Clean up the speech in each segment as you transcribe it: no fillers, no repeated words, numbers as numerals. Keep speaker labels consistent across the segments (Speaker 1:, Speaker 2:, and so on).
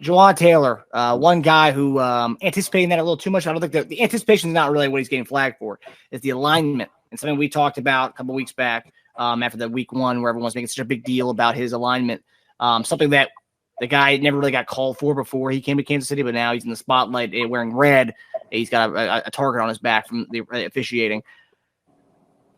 Speaker 1: Jawaan Taylor, one guy who anticipating that a little too much. I don't think the anticipation is not really what he's getting flagged for. It's the alignment. And something we talked about a couple weeks back after the week one where everyone's making such a big deal about his alignment. Something that the guy never really got called for before he came to Kansas City, but now he's in the spotlight wearing red. He's got a target on his back from the officiating.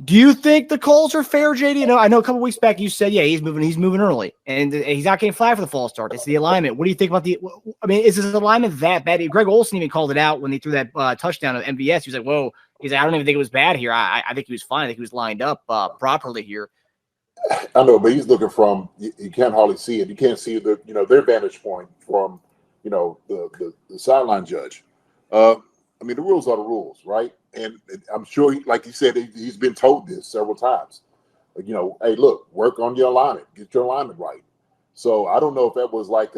Speaker 1: Do you think the calls are fair, JD? I know a couple weeks back you said, yeah, he's moving early, and he's not getting flagged for the false start. It's the alignment. What do you think about is his alignment that bad? Greg Olsen even called it out when he threw that touchdown at MVS. He was like, whoa. He's like, I don't even think it was bad here. I think he was fine. I think he was lined up properly here.
Speaker 2: I know, but he's looking from you can't hardly see it. You can't see their vantage point from the sideline judge. The rules are the rules, right? And I'm sure, like you said, he's been told this several times. Hey, look, work on your alignment, get your alignment right. So I don't know if that was like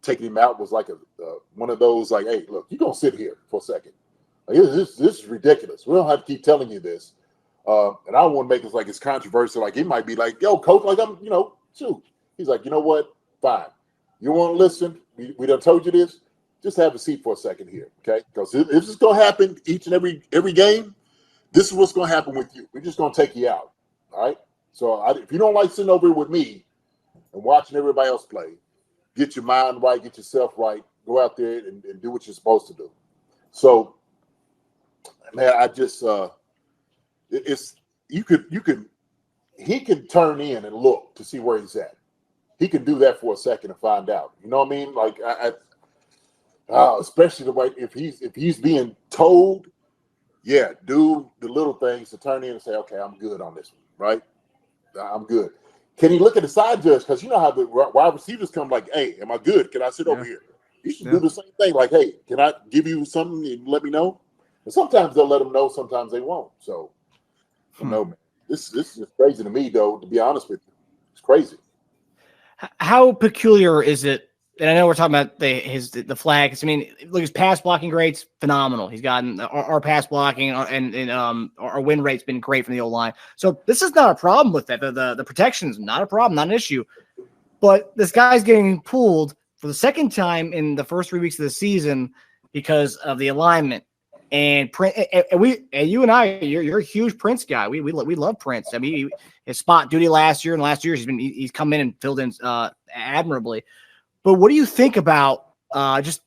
Speaker 2: taking him out was like one of those like, hey, look, you're gonna sit here for a second. Like, this is ridiculous. We don't have to keep telling you this. And I don't want to make it like it's controversial. Like it might be like, yo, coach, like I'm, shoot. He's like, you know what? Fine. You want to listen? We done told you this. Just have a seat for a second here, okay? Because if this is going to happen each and every game, this is what's going to happen with you. We're just going to take you out, all right? So if you don't like sitting over here with me and watching everybody else play, get your mind right, get yourself right, go out there and do what you're supposed to do. So, man, I just he can turn in and look to see where he's at. He can do that for a second and find out. You know what I mean? Like especially the way if he's being told, yeah, do the little things to turn in and say, okay, I'm good on this one, right? I'm good. Can he look at the side judge? Because you know how the wide receivers come like, hey, am I good? Can I sit over here? You should do the same thing. Like, hey, can I give you something and let me know? And sometimes they'll let them know, sometimes they won't. So, no, man. This is just crazy to me, though, to be honest with you. It's crazy.
Speaker 1: How peculiar is it? And I know we're talking about the flags. I mean, look, his pass blocking rate's phenomenal. He's gotten our pass blocking and our win rate's been great from the O-line. So this is not a problem with that. The protection is not a problem, not an issue. But this guy's getting pulled for the second time in the first 3 weeks of the season because of the alignment. And you and I, you're a huge Prince guy. We love Prince. I mean, his spot duty last year and last year he's come in and filled in admirably. But what do you think about just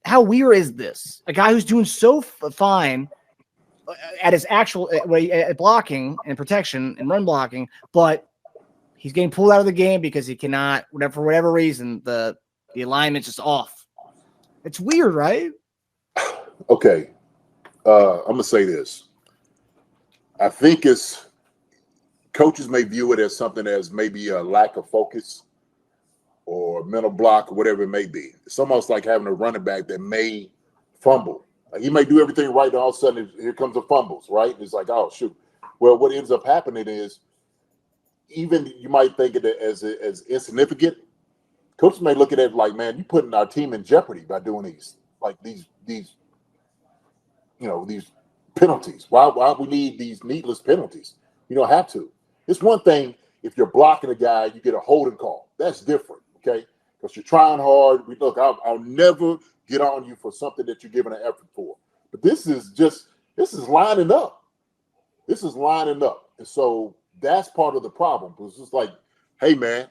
Speaker 1: how weird is this? A guy who's doing so fine at his actual at blocking and protection and run blocking, but he's getting pulled out of the game because he cannot, for whatever reason, the alignment's just off. It's weird, right?
Speaker 2: Okay. I'm going to say this. I think coaches may view it as something as maybe a lack of focus or mental block or whatever it may be. It's almost like having a running back that may fumble. Like he may do everything right, and all of a sudden here comes the fumbles, right? It's like, oh, shoot. Well, what ends up happening is even you might think of it as insignificant. Coaches may look at it like, man, you're putting our team in jeopardy by doing these penalties. Why we need these needless penalties? You don't have to. It's one thing if you're blocking a guy, you get a holding call. That's different, okay? Because you're trying hard. I'll never get on you for something that you're giving an effort for. But this is lining up. This is lining up. And so that's part of the problem. It's just like, hey, man,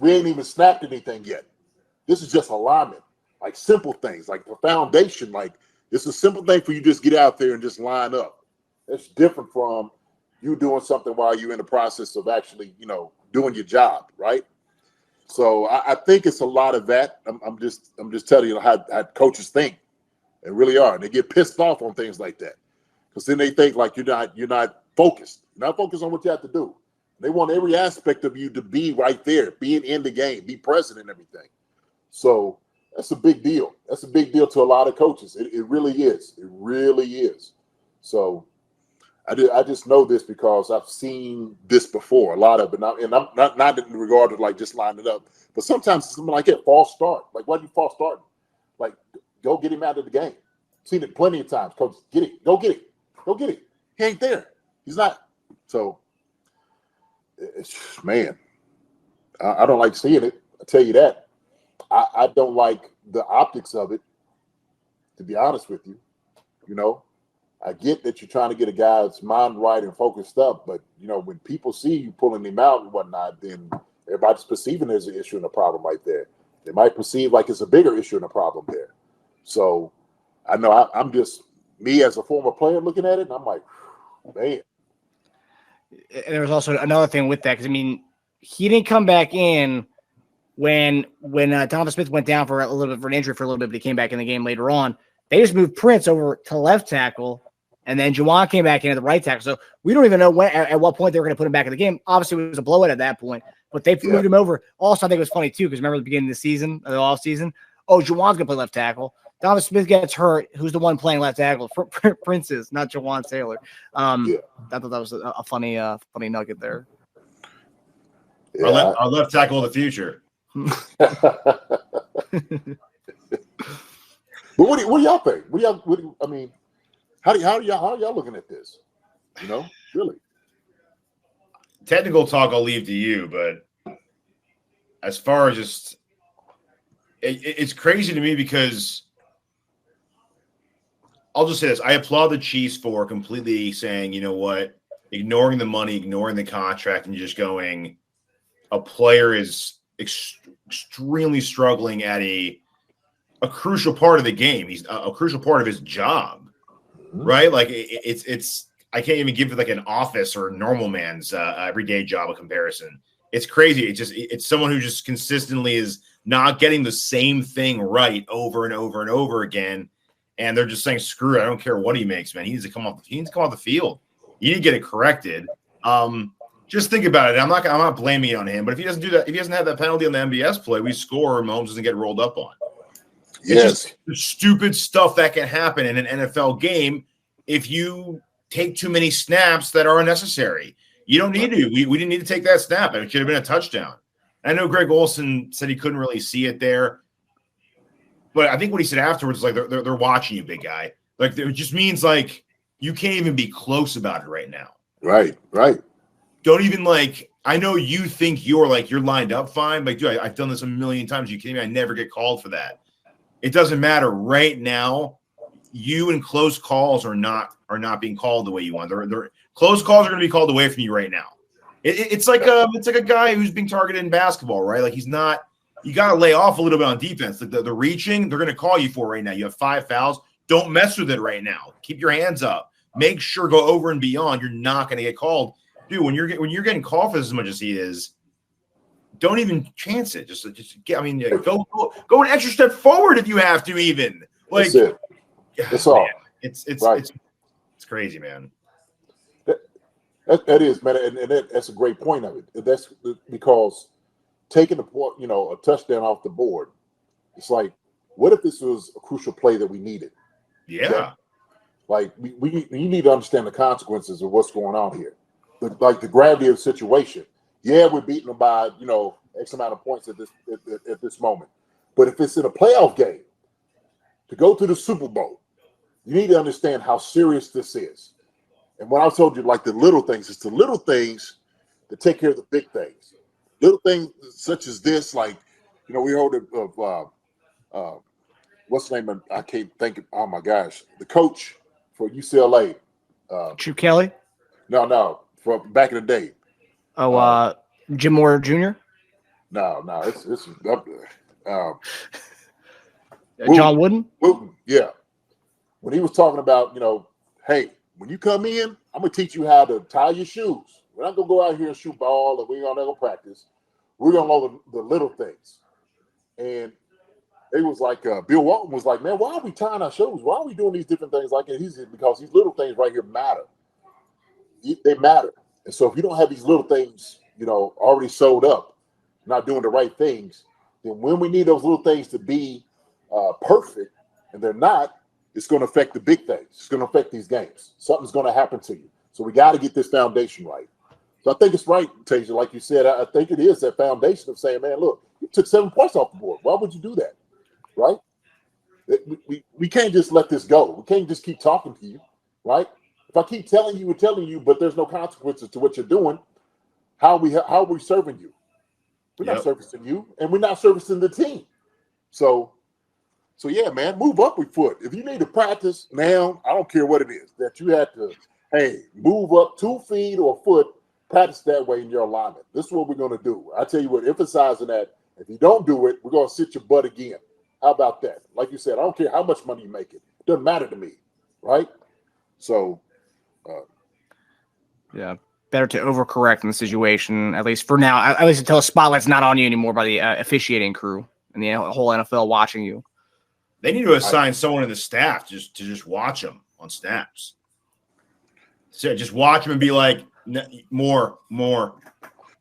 Speaker 2: we ain't even snapped anything yet. This is just alignment. Like simple things, like the foundation, like it's a simple thing for you to just get out there and just line up. It's different from you doing something while you're in the process of actually, doing your job, right? So I think it's a lot of that. I'm just telling you how coaches think. They really are. And they get pissed off on things like that. Because then they think like you're not focused. You're not focused on what you have to do. They want every aspect of you to be right there, being in the game, be present and everything. So that's a big deal. That's a big deal to a lot of coaches. It really is. It really is. So I just know this because I've seen this before, a lot of it. And I'm not in regard to like just line it up, but sometimes it's something like that, false start. Like, why do you false start? Like, go get him out of the game. Seen it plenty of times. Coach, get it. Go get it. Go get it. He ain't there. He's not. So, man, I don't like seeing it. I tell you that. I don't like the optics of it, to be honest with you. You know, I get that you're trying to get a guy's mind right and focused up, but you know, when people see you pulling him out and whatnot, then everybody's perceiving there's an issue and a problem right there. They might perceive like it's a bigger issue and a problem there. So I know I'm just me as a former player looking at it, and I'm like, man.
Speaker 1: And there was also another thing with that, because I mean, he didn't come back in when Donovan Smith went down for a little bit for an injury for a little bit, but he came back in the game later on. They just moved Prince over to left tackle, and then Jawaan came back in at the right tackle. So we don't even know when at what point they were going to put him back in the game. Obviously, it was a blowout at that point, but they moved him over. Also, I think it was funny too, because remember at the beginning of the season, the off season, Jawan's going to play left tackle. Donovan Smith gets hurt. Who's the one playing left tackle? Prince is, not Jawaan Taylor. I thought that was a funny nugget there.
Speaker 3: Yeah. Our left tackle of the future.
Speaker 2: But what do y'all think? I mean, how are y'all looking at this? You know, really.
Speaker 3: Technical talk I'll leave to you, but as far as just it's crazy to me because I'll just say this. I applaud the Chiefs for completely saying, you know what, ignoring the money, ignoring the contract, and just going, a player is extremely struggling at a crucial part of the game. He's a crucial part of his job, right? Like it's I can't even give it like an office or normal man's everyday job a comparison. It's crazy. It's someone who just consistently is not getting the same thing right over and over and over again. And they're just saying, screw it. I don't care what he makes, man. He needs to come off the field. You need to get it corrected. Just think about it. I'm not blaming it on him, but if he doesn't do that, if he doesn't have that penalty on the MBS play, we score, Mahomes doesn't get rolled up on. It's just the stupid stuff that can happen in an NFL game if you take too many snaps that are unnecessary. You don't need to. We didn't need to take that snap. It should have been a touchdown. I know Greg Olsen said he couldn't really see it there, but I think what he said afterwards is like they're watching you, big guy. Like it just means like you can't even be close about it right now.
Speaker 2: Right.
Speaker 3: Don't even like. I know you think you're lined up fine, but dude, I've done this a million times. You kidding me? I never get called for that. It doesn't matter right now. You and close calls are not being called the way you want. They're close calls are going to be called away from you right now. It's like a guy who's being targeted in basketball, right? Like he's not. You got to lay off a little bit on defense. The reaching they're going to call you for right now. You have 5 fouls. Don't mess with it right now. Keep your hands up. Make sure go over and beyond. You're not going to get called, dude. When you're getting called for this as much as he is, don't even chance it. Just get. I mean, go an extra step forward if you have to. Even like
Speaker 2: that's it. That's all.
Speaker 3: It's crazy, man.
Speaker 2: That is, man, and that's a great point of it. That's because taking a touchdown off the board, it's like, what if this was a crucial play that we needed?
Speaker 3: Yeah.
Speaker 2: Okay? Like we need to understand the consequences of what's going on here. The gravity of the situation. Yeah, we're beating them by X amount of points at this moment. But if it's in a playoff game, to go to the Super Bowl, you need to understand how serious this is. And when I told you, like the little things, it's the little things that take care of the big things. Little things such as this, like, we heard of what's the name of, I can't think of, oh my gosh, the coach for UCLA.
Speaker 1: Chip Kelly?
Speaker 2: No, from back in the day.
Speaker 1: Jim Moore Jr.?
Speaker 2: No, it's up there.
Speaker 1: John Wooden?
Speaker 2: Yeah. When he was talking about, hey, when you come in, I'm going to teach you how to tie your shoes. We're not going to go out here and shoot ball, and we're not going to practice. We're going to know the little things. And it was like Bill Walton was like, man, why are we tying our shoes? Why are we doing these different things like that? He said, because these little things right here matter. They matter. And so if you don't have these little things, already sewed up, not doing the right things, then when we need those little things to be perfect, and they're not, it's going to affect the big things. It's going to affect these games. Something's going to happen to you. So we got to get this foundation right. So I think it's right, Teja, like you said. I think it is that foundation of saying, man, look, you took 7 points off the board. Why would you do that? Right? We can't just let this go. We can't just keep talking to you, right? If I keep telling you, but there's no consequences to what you're doing, how are we serving you? We're not servicing you, and we're not servicing the team. So yeah, man, move up with foot. If you need to practice now, I don't care what it is that you have to. Hey, move up 2 feet or a foot. Practice that way in your alignment. This is what we're going to do. I tell you what, emphasizing that. If you don't do it, we're going to sit your butt again. How about that? Like you said, I don't care how much money you make it. It doesn't matter to me, right? So,
Speaker 1: yeah, better to overcorrect in the situation, at least for now. At least until the spotlight's not on you anymore by the officiating crew and the whole NFL watching you.
Speaker 3: They need to assign someone in the staff to just watch them on snaps. So just watch them and be like, more.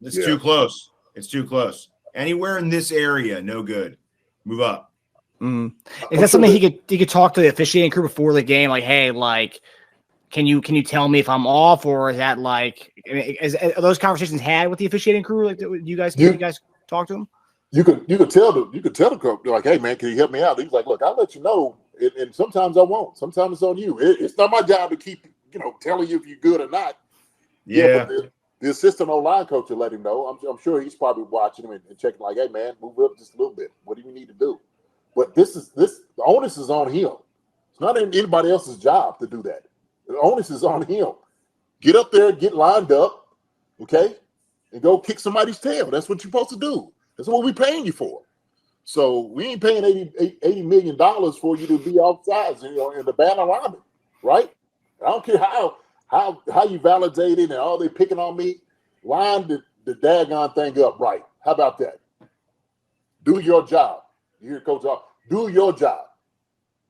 Speaker 3: It's too close. It's too close. Anywhere in this area, no good. Move up.
Speaker 1: Is that something he could talk to the officiating crew before the game? Like, hey, like, can you tell me if I'm off, or is that like, are those conversations had with the officiating crew? Like, you guys talk to them?
Speaker 2: You could tell the coach, like, hey man, can you help me out? He's like, look, I'll let you know, and sometimes I won't. Sometimes it's on you. It's not my job to keep telling you if you're good or not.
Speaker 3: Yeah.
Speaker 2: But the assistant O-line coach will let him know. I'm sure he's probably watching him and checking, like, hey man, move up just a little bit. What do you need to do? But the onus is on him. It's not anybody else's job to do that. The onus is on him. Get up there, get lined up, okay, and go kick somebody's tail. That's what you're supposed to do. That's what we're paying you for. So we ain't paying $80 million for you to be outside, in the bad alignment, right? I don't care how you validate it and all they picking on me. Line the daggone thing up right. How about that? Do your job. You hear Coach off. Do your job.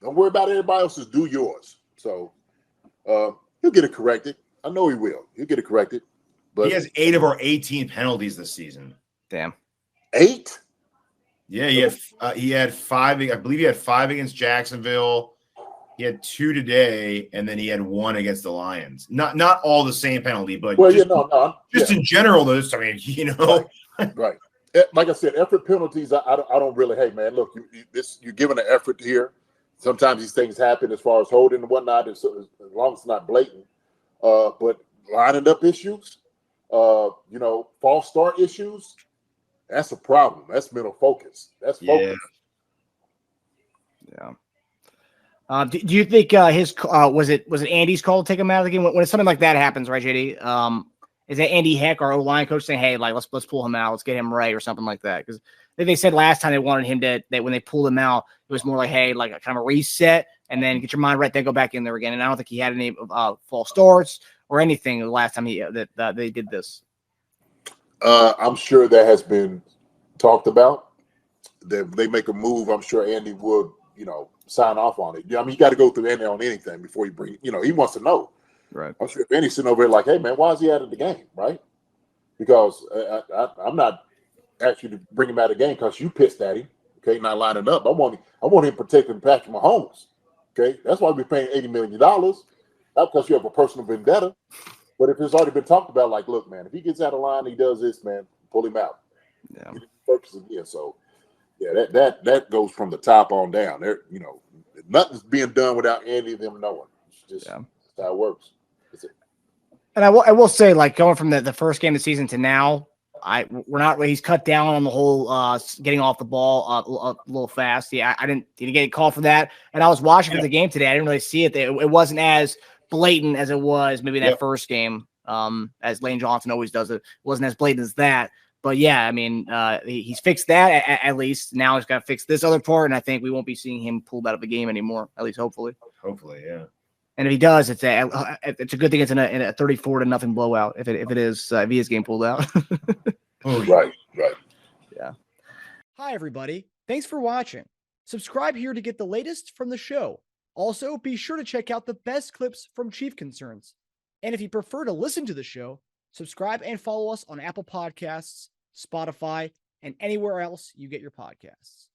Speaker 2: Don't worry about everybody else's. Do yours. So he'll get it corrected. I know he will. He'll get it corrected. But
Speaker 3: he has 8 of our 18 penalties this season.
Speaker 1: Damn.
Speaker 2: 8?
Speaker 3: Yeah, he had 5. I believe he had 5 against Jacksonville. He had 2 today, and then he had 1 against the Lions. Not all the same penalty, but in general, those. I mean,
Speaker 2: right. Like I said, effort penalties. I don't really. Hey, man, look, you're giving an effort here. Sometimes these things happen as far as holding and whatnot, as long as it's not blatant. But lining up issues, false start issues. That's a problem. That's mental focus. That's focus.
Speaker 1: Yeah. Do you think was it Andy's call to take him out of the game when something like that happens, right, JD? Is that Andy Heck, our O-line coach, saying, "Hey, like let's pull him out, let's get him right," or something like that? Because they said last time they wanted him that when they pulled him out, it was more like, "Hey, like a kind of a reset, and then get your mind right, then go back in there again." And I don't think he had any false starts or anything the last time that they did this.
Speaker 2: I'm sure that has been talked about. They make a move. I'm sure Andy would, sign off on it. I mean, you got to go through Andy on anything before you bring. He wants to know.
Speaker 1: Right.
Speaker 2: I'm sure if Andy's sitting over there like, hey man, why is he out of the game? Right? Because I'm not asking you to bring him out of the game because you pissed at him. Okay, not lining up. I want him protecting Patrick Mahomes. Okay, that's why we're paying $80 million. Not because you have a personal vendetta, but if it's already been talked about, like, look, man, if he gets out of line, he does this, man, pull him out.
Speaker 1: Yeah.
Speaker 2: Focus again. So, yeah, that goes from the top on down. There, nothing's being done without any of them knowing. It's just that's how it works. That's it.
Speaker 1: And I will say, like, going from the first game of the season to now, he's cut down on the whole getting off the ball a little fast. Yeah, I didn't get a call for that. And I was watching the game today. I didn't really see it. It wasn't as blatant as it was maybe that first game. As Lane Johnson always does, it wasn't as blatant as that. But yeah, I mean, he's fixed that at least. Now he's got to fix this other part, and I think we won't be seeing him pulled out of the game anymore. At least, hopefully.
Speaker 3: Hopefully, yeah.
Speaker 1: And if he does, it's a good thing. It's in a 34-0 blowout. If he is getting pulled out.
Speaker 2: Right.
Speaker 1: Yeah. Hi, everybody. Thanks for watching. Subscribe here to get the latest from the show. Also, be sure to check out the best clips from Chief Concerns. And if you prefer to listen to the show, subscribe and follow us on Apple Podcasts, Spotify, and anywhere else you get your podcasts.